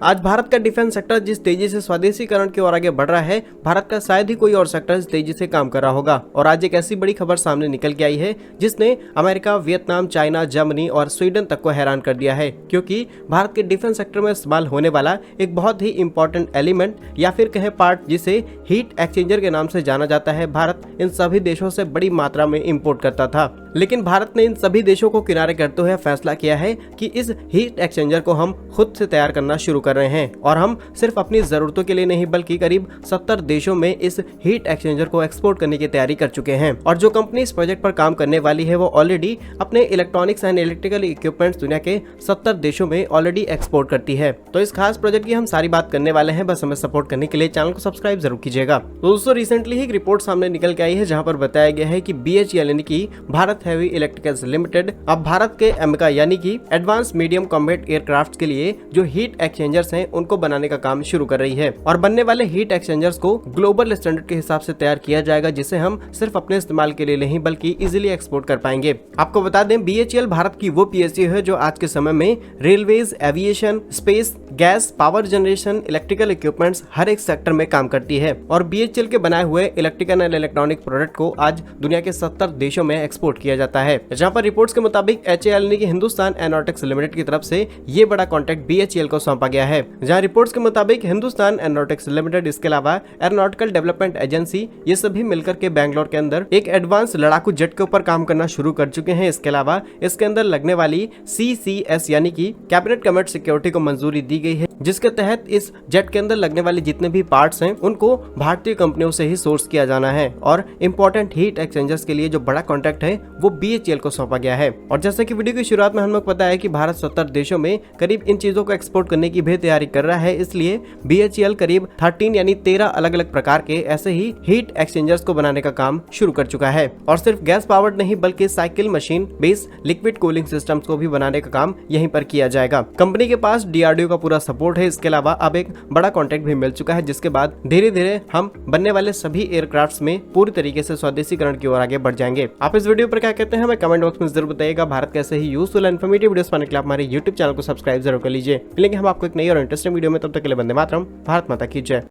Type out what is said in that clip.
आज भारत का defence sector जिस तेजी से स्वदेशीकरण की ओर आगे बढ़ रहा है, भारत का शायद ही कोई और सेक्टर इस तेजी से काम कर रहा होगा। और आज एक ऐसी बड़ी खबर सामने निकल के आई है जिसने अमेरिका, वियतनाम, चाइना, जर्मनी और स्वीडन तक को हैरान कर दिया है, क्योंकि भारत के डिफेंस सेक्टर में इस्तेमाल होने वाला एक बहुत ही इंपॉर्टेंट एलिमेंट या फिर कहें पार्ट, जिसे हीट एक्सचेंजर के नाम से जाना जाता है, भारत इन सभी देशों से बड़ी मात्रा में इंपोर्ट करता था। लेकिन भारत ने इन सभी देशों को किनारे करते हुए फैसला किया है कि इस हीट एक्सचेंजर को हम खुद से तैयार करना शुरू कर रहे हैं और हम सिर्फ अपनी जरूरतों के लिए नहीं बल्कि करीब 70 देशों में इस हीट एक्सचेंजर को एक्सपोर्ट करने की तैयारी कर चुके हैं। और जो कंपनी इस प्रोजेक्ट पर काम करने वाली है वो ऑलरेडी अपने इलेक्ट्रॉनिक्स एंड इलेक्ट्रिकल इक्विपमेंट्स दुनिया के 70 देशों में ऑलरेडी एक्सपोर्ट करती है। तो इस खास प्रोजेक्ट की हम सारी बात करने वाले हैं, बस हमें सपोर्ट करने के लिए चैनल को सब्सक्राइब जरूर कीजिएगा। तो दोस्तों, रिसेंटली ही एक रिपोर्ट सामने निकल के आई है जहां पर बताया गया है कि BHEL यानी कि भारत हैवी इलेक्ट्रिकल्स लिमिटेड अब भारत के एमका यानी कि एडवांस मीडियम कॉम्बैट एयरक्राफ्ट के लिए जो हीट एक्सचेंजर्स हैं उनको बनाने का काम शुरू कर रही है। और बनने वाले हीट एक्सचेंजर्स को ग्लोबल स्टैंडर्ड के हिसाब से तैयार किया जाएगा, जिसे हम सिर्फ अपने इस्तेमाल के लिए नहीं बल्कि इजीली एक्सपोर्ट कर पाएंगे। आपको बता दें, BHEL भारत की वो PSU है जो आज के समय में railways, aviation, space, gas, power generation, electrical equipments हर एक सेक्टर में काम करती है। और BHEL के बनाए हुए इलेक्ट्रिकल एंड इलेक्ट्रॉनिक प्रोडक्ट को आज दुनिया के 70 देशों में एक्सपोर्ट किया जाता है। जहां पर रिपोर्ट्स के मुताबिक HAL यानी कि हिंदुस्तान एरोनॉटिक्स लिमिटेड की तरफ से ये बड़ा कॉन्ट्रैक्ट BHEL को सौंपा गया है। जहां रिपोर्ट्स के मुताबिक हिंदुस्तान एरोनॉटिक्स लिमिटेड, इसके अलावा एरोनॉटिकल डेवलपमेंट एजेंसी, ये सभी मिलकर के बैंगलोर के अंदर एक एडवांस लड़ाकू जेट के ऊपर काम करना शुरू कर चुके हैं। इसके अलावा इसके अंदर लगने वाली CCS यानी कि कैबिनेट कमिट सिक्योरिटी को मंजूरी दी गई है, जिसके तहत इस जेट के अंदर लगने वाले जितने भी पार्ट्स हैं उनको भारतीय कंपनियों से ही सोर्स किया जाना है। और इंपॉर्टेंट हीट एक्सचेंजर्स के लिए जो बड़ा कॉन्ट्रैक्ट है वो BHEL को सौंपा गया है। और जैसे कि वीडियो की शुरुआत में हम लोग पता है कि भारत 70 देशों में करीब इन चीजों को एक्सपोर्ट करने की भी तैयारी कर रहा है, इसलिए BHEL करीब 13 यानी 13 अलग अलग प्रकार के ऐसे ही हीट एक्सचेंजर्स को बनाने का काम शुरू कर चुका है। और सिर्फ गैस पावर्ड नहीं बल्कि cycle, machine base, liquid cooling systems को भी बनाने का काम यहीं पर किया जाएगा। कंपनी के पास DRDO का पूरा सपोर्ट है। इसके अलावा अब एक बड़ा कॉन्ट्रैक्ट भी मिल चुका है, जिसके बाद धीरे धीरे हम बनने वाले सभी एयरक्राफ्ट्स में पूरी तरीके से स्वदेशीकरण की ओर आगे बढ़ जाएंगे। आप इस वीडियो पर क्या कहते हैं हमें कमेंट बॉक्स में जरूर बताइएगा। भारत के ऐसे ही यूजफुल एंड इन्फॉर्मेटिव वीडियोस पाने के लिए हमारे YouTube चैनल को सब्सक्राइब जरूर कर लीजिए। मिलेंगे हम आपको एक नई और इंटरेस्टिंग वीडियो में, तब तक के लिए वंदे मातरम, भारत माता की जय।